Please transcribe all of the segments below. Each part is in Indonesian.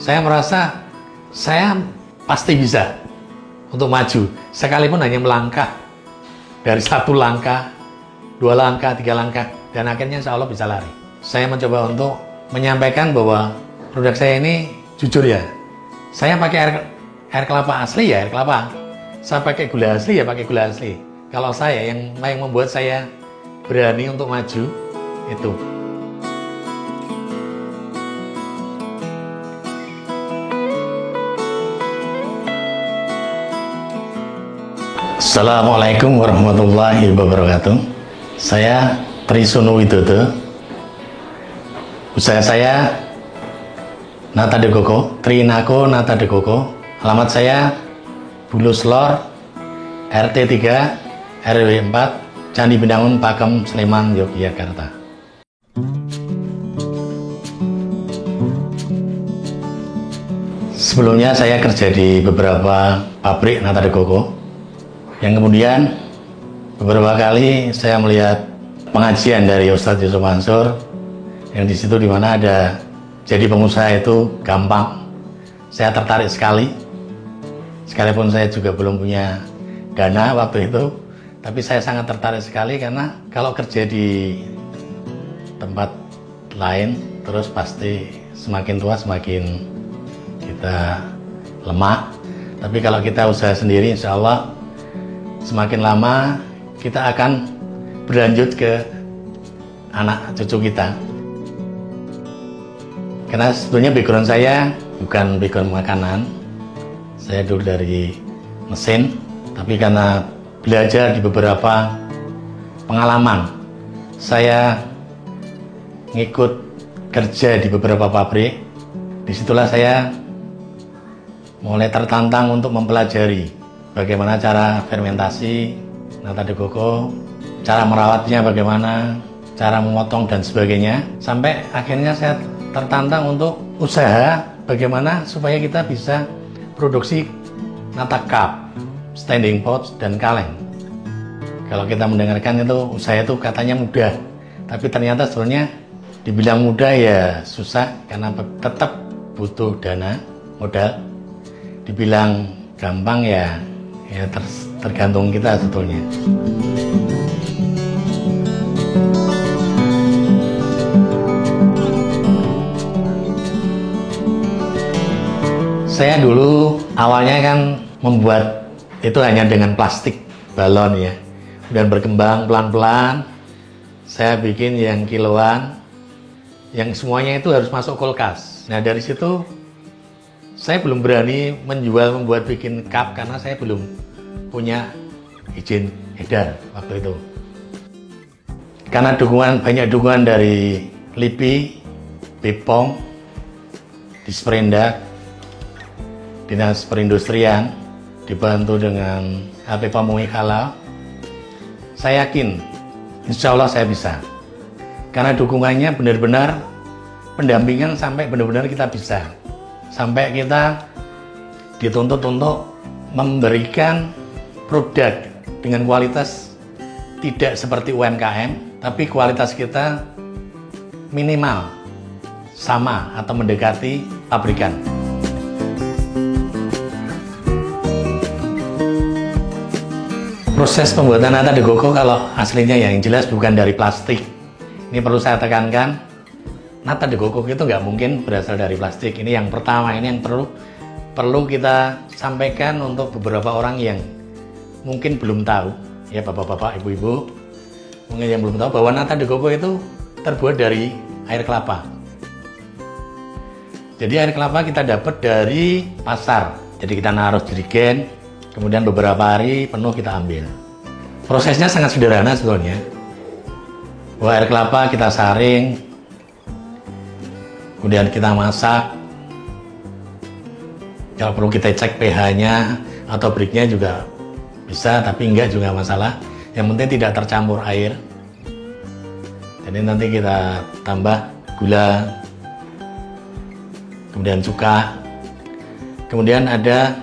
Saya merasa saya pasti bisa untuk maju, sekalipun hanya melangkah dari 1 langkah, 2 langkah, 3 langkah, dan akhirnya insya Allah bisa lari. Saya mencoba untuk menyampaikan bahwa produk saya ini jujur ya, saya pakai air kelapa asli ya air kelapa, saya pakai gula asli ya pakai gula asli. Kalau saya yang membuat saya berani untuk maju itu. Assalamualaikum warahmatullahi wabarakatuh. Saya Trisunu Widodo. Usaha saya Nata De Coco, Trinako Nata De Coco. Alamat saya Bulus Lor, RT 3, RW 4, Candi Bendangun, Pakem, Sleman, Yogyakarta. Sebelumnya saya kerja di beberapa pabrik Nata De Coco. Yang kemudian beberapa kali saya melihat pengajian dari Ustadz Yusuf Mansur yang di situ dimana ada jadi pengusaha itu gampang. Saya tertarik sekali, sekalipun saya juga belum punya dana waktu itu, tapi saya sangat tertarik sekali karena kalau kerja di tempat lain terus pasti semakin tua semakin kita lemah, tapi kalau kita usaha sendiri insya Allah semakin lama kita akan berlanjut ke anak cucu kita. Karena sebetulnya background saya bukan background makanan, saya dulu dari mesin, tapi karena belajar di beberapa pengalaman, saya ngikut kerja di beberapa pabrik. Disitulah saya mulai tertantang untuk mempelajari bagaimana cara fermentasi Nata De Coco, cara merawatnya bagaimana, cara memotong dan sebagainya. Sampai akhirnya saya tertantang untuk usaha bagaimana supaya kita bisa produksi Nata Cup, standing pot, dan kaleng. Kalau kita mendengarkan itu usaha itu katanya mudah, tapi ternyata sebenarnya dibilang mudah ya susah karena tetap butuh dana, modal. Dibilang gampang ya tergantung kita sebetulnya. Saya dulu awalnya kan membuat itu hanya dengan plastik balon ya, dan berkembang pelan-pelan. Saya bikin yang kiloan, yang semuanya itu harus masuk kulkas. Nah dari situ saya belum berani membuat bikin cup karena saya belum punya izin edar waktu itu. Karena banyak dukungan dari LIPI, BPOM, Disperindak, Dinas Perindustrian, dibantu dengan HP Pamungki Halal, saya yakin insya Allah saya bisa. Karena dukungannya benar-benar pendampingan sampai benar-benar kita bisa. Sampai kita dituntut untuk memberikan produk dengan kualitas tidak seperti UMKM, tapi kualitas kita minimal sama atau mendekati pabrikan. Proses pembuatan Nata De Coco kalau aslinya yang jelas bukan dari plastik. Ini perlu saya tekankan. Nata De Coco itu nggak mungkin berasal dari plastik. Ini yang pertama, ini yang perlu kita sampaikan untuk beberapa orang yang mungkin belum tahu, ya bapak-bapak, ibu-ibu, mungkin yang belum tahu bahwa Nata De Coco itu terbuat dari air kelapa. Jadi air kelapa kita dapat dari pasar. Jadi kita naruh jerigen, kemudian beberapa hari penuh kita ambil. Prosesnya sangat sederhana sebetulnya. Bahwa air kelapa kita saring, kemudian kita masak. Kalau perlu kita cek pH-nya atau breaknya juga bisa, tapi enggak juga masalah. Yang penting tidak tercampur air. Jadi nanti kita tambah gula, kemudian cuka, kemudian ada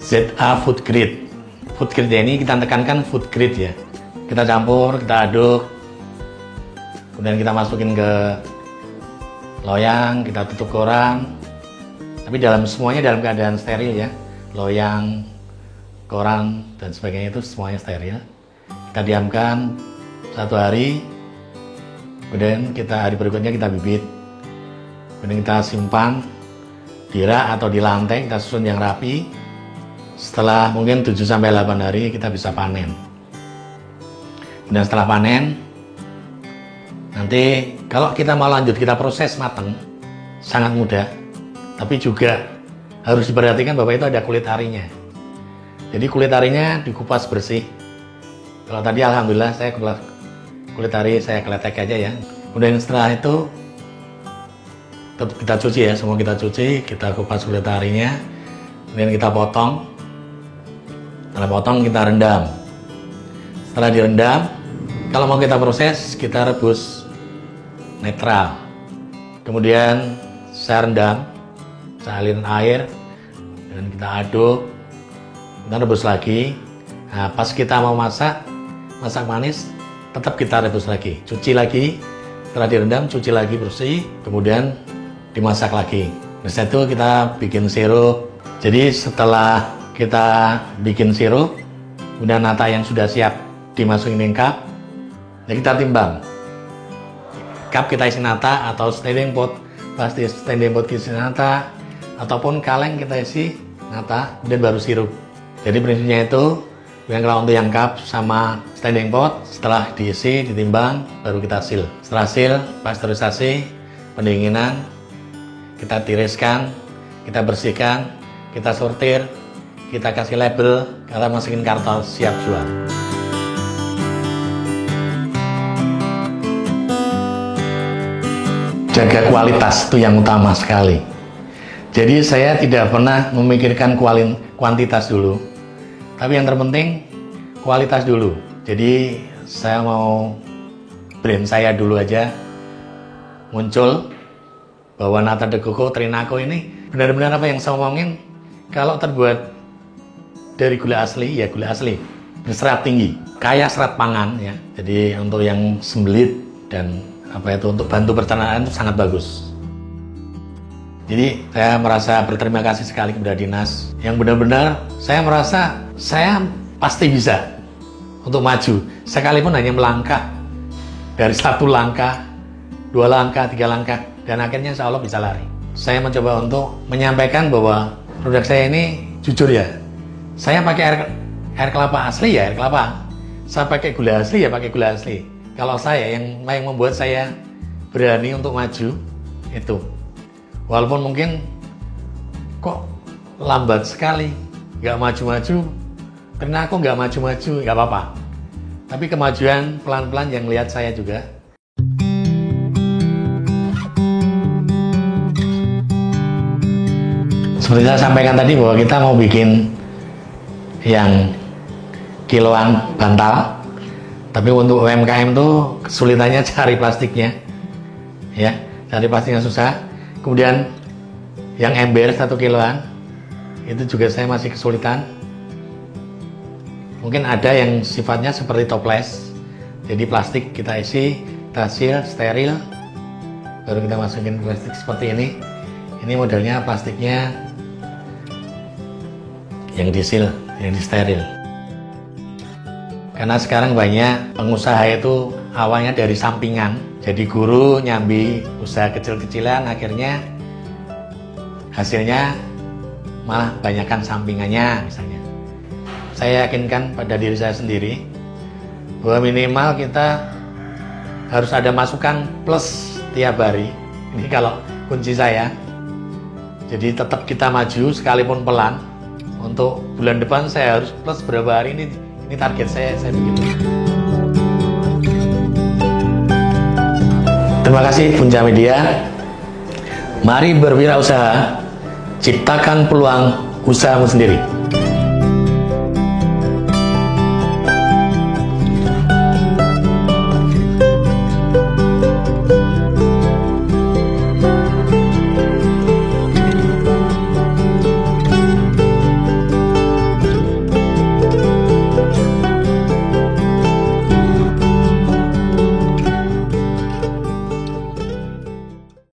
ZA food grade. Food grade ini kita tekankan food grade ya. Kita campur, kita aduk, kemudian kita masukin ke loyang, kita tutup koran, tapi semuanya dalam keadaan steril ya. Loyang, koran dan sebagainya itu semuanya steril. Kita diamkan 1 hari, kemudian hari berikutnya kita bibit, kemudian kita simpan di rak atau di lantai, kita susun yang rapi. Setelah mungkin 7-8 hari kita bisa panen. Kemudian setelah panen, nanti kalau kita mau lanjut kita proses matang, sangat mudah. Tapi juga harus diperhatikan bahwa itu ada kulit arinya. Jadi kulit arinya dikupas bersih. Kalau tadi alhamdulillah saya kulit ari saya kletek aja ya. Kemudian setelah itu tetap kita cuci ya, semua kita cuci, kita kupas kulit arinya. Kemudian kita potong. Setelah potong kita rendam. Setelah direndam, kalau mau kita proses, kita rebus netral. Kemudian saya rendam, saya alirin air, dan kita aduk, kita rebus lagi. Nah, pas kita mau masak manis, tetap kita rebus lagi, cuci lagi. Setelah direndam, cuci lagi bersih, kemudian dimasak lagi. Setelah itu kita bikin sirup. Jadi setelah kita bikin sirup, kemudian nata yang sudah siap dimasukin ke cup, ya kita timbang. Cup kita isi nata atau standing pot, pasti standing pot isi nata, ataupun kaleng kita isi nata, kemudian baru sirup. Jadi prinsipnya itu, yang kalau untuk yang cup sama standing pot, setelah diisi, ditimbang, baru kita seal. Setelah seal, pasteurisasi, pendinginan, kita tiriskan, kita bersihkan, kita sortir, kita kasih label, kita masukin karton siap jual. Jaga kualitas itu yang utama sekali. Jadi saya tidak pernah memikirkan kuantitas dulu, tapi yang terpenting kualitas dulu. Jadi saya mau brand saya dulu aja muncul bahwa Nata de Coco Trinako ini benar-benar apa yang saya omongin, kalau terbuat dari gula asli, ya gula asli berserat tinggi, kaya serat pangan ya. Jadi untuk yang sembelit dan untuk bantu pencernaan itu sangat bagus. Jadi saya merasa berterima kasih sekali kepada dinas yang benar-benar saya merasa saya pasti bisa untuk maju, sekalipun hanya melangkah dari 1 langkah, 2 langkah, 3 langkah, dan akhirnya insya Allah bisa lari. Saya mencoba untuk menyampaikan bahwa produk saya ini jujur ya, saya pakai air kelapa asli ya air kelapa, saya pakai gula asli ya pakai gula asli. Kalau saya yang membuat saya berani untuk maju itu, walaupun mungkin kok lambat sekali, nggak maju-maju, karena aku nggak maju-maju, nggak apa-apa. Tapi kemajuan pelan-pelan yang lihat saya juga. Seperti saya sampaikan tadi bahwa kita mau bikin yang kiloan bantal, tapi untuk UMKM tuh kesulitannya cari plastiknya, ya, cari plastiknya susah. Kemudian yang ember 1 kiloan itu juga saya masih kesulitan. Mungkin ada yang sifatnya seperti toples, jadi plastik kita isi, kita seal, steril, baru kita masukin plastik seperti ini. Ini modelnya plastiknya yang disil, yang disteril. Karena sekarang banyak pengusaha itu awalnya dari sampingan, jadi guru nyambi usaha kecil-kecilan, akhirnya hasilnya malah banyakkan sampingannya misalnya. Saya yakinkan pada diri saya sendiri bahwa minimal kita harus ada masukan plus tiap hari. Ini kalau kunci saya. Jadi tetap kita maju sekalipun pelan. Untuk bulan depan saya harus plus berapa hari ini target saya begitu. Terima kasih Punca Media. Mari berwirausaha, ciptakan peluang usahamu sendiri.